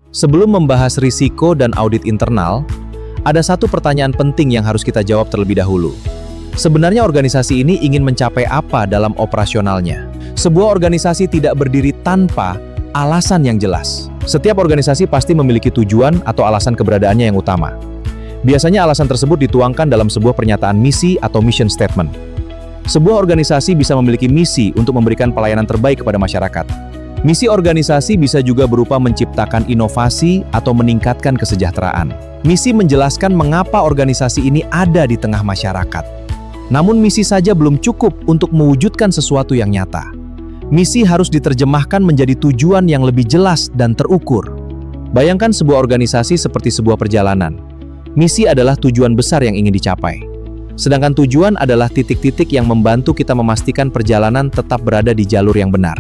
Sebelum membahas risiko dan audit internal, ada satu pertanyaan penting yang harus kita jawab terlebih dahulu. Sebenarnya organisasi ini ingin mencapai apa dalam operasionalnya? Sebuah organisasi tidak berdiri tanpa alasan yang jelas. Setiap organisasi pasti memiliki tujuan atau alasan keberadaannya yang utama. Biasanya alasan tersebut dituangkan dalam sebuah pernyataan misi atau mission statement. Sebuah organisasi bisa memiliki misi untuk memberikan pelayanan terbaik kepada masyarakat. Misi organisasi bisa juga berupa menciptakan inovasi atau meningkatkan kesejahteraan. Misi menjelaskan mengapa organisasi ini ada di tengah masyarakat. Namun misi saja belum cukup untuk mewujudkan sesuatu yang nyata. Misi harus diterjemahkan menjadi tujuan yang lebih jelas dan terukur. Bayangkan sebuah organisasi seperti sebuah perjalanan. Misi adalah tujuan besar yang ingin dicapai. Sedangkan tujuan adalah titik-titik yang membantu kita memastikan perjalanan tetap berada di jalur yang benar.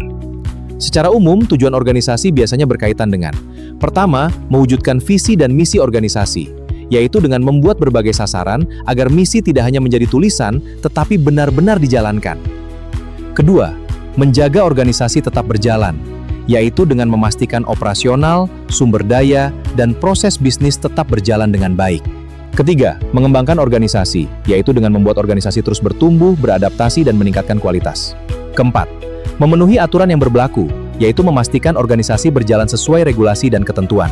Secara umum, tujuan organisasi biasanya berkaitan dengan: pertama, mewujudkan visi dan misi organisasi, yaitu dengan membuat berbagai sasaran agar misi tidak hanya menjadi tulisan, tetapi benar-benar dijalankan. Kedua, menjaga organisasi tetap berjalan, yaitu dengan memastikan operasional, sumber daya, dan proses bisnis tetap berjalan dengan baik. Ketiga, mengembangkan organisasi, yaitu dengan membuat organisasi terus bertumbuh, beradaptasi, dan meningkatkan kualitas. Keempat, memenuhi aturan yang berlaku, yaitu memastikan organisasi berjalan sesuai regulasi dan ketentuan.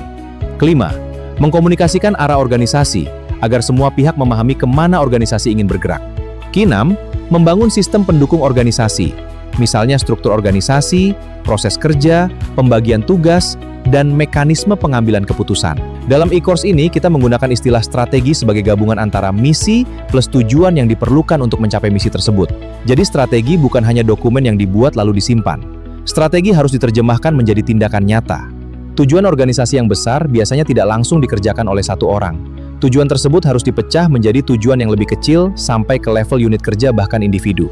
Kelima, mengkomunikasikan arah organisasi, agar semua pihak memahami kemana organisasi ingin bergerak. Keenam, membangun sistem pendukung organisasi, misalnya struktur organisasi, proses kerja, pembagian tugas, dan mekanisme pengambilan keputusan. Dalam e-course ini, kita menggunakan istilah strategi sebagai gabungan antara misi plus tujuan yang diperlukan untuk mencapai misi tersebut. Jadi strategi bukan hanya dokumen yang dibuat lalu disimpan. Strategi harus diterjemahkan menjadi tindakan nyata. Tujuan organisasi yang besar biasanya tidak langsung dikerjakan oleh satu orang. Tujuan tersebut harus dipecah menjadi tujuan yang lebih kecil sampai ke level unit kerja bahkan individu.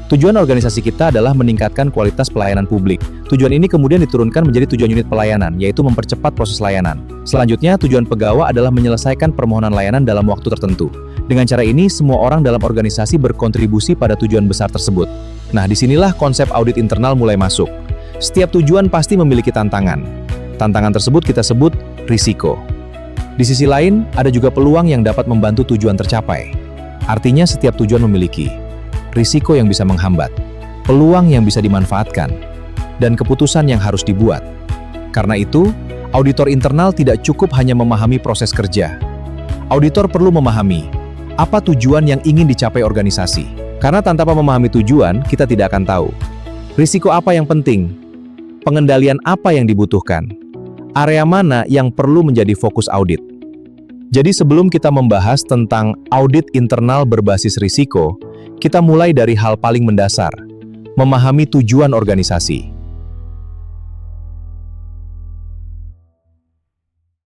Tujuan organisasi kita adalah meningkatkan kualitas pelayanan publik. Tujuan ini kemudian diturunkan menjadi tujuan unit pelayanan, yaitu mempercepat proses layanan. Selanjutnya, tujuan pegawai adalah menyelesaikan permohonan layanan dalam waktu tertentu. Dengan cara ini, semua orang dalam organisasi berkontribusi pada tujuan besar tersebut. Nah, disinilah konsep audit internal mulai masuk. Setiap tujuan pasti memiliki tantangan. Tantangan tersebut kita sebut risiko. Di sisi lain, ada juga peluang yang dapat membantu tujuan tercapai. Artinya, setiap tujuan memiliki risiko yang bisa menghambat, peluang yang bisa dimanfaatkan, dan keputusan yang harus dibuat. Karena itu, auditor internal tidak cukup hanya memahami proses kerja. Auditor perlu memahami apa tujuan yang ingin dicapai organisasi. Karena tanpa memahami tujuan, kita tidak akan tahu risiko apa yang penting, pengendalian apa yang dibutuhkan, area mana yang perlu menjadi fokus audit. Jadi sebelum kita membahas tentang audit internal berbasis risiko, kita mulai dari hal paling mendasar, memahami tujuan organisasi.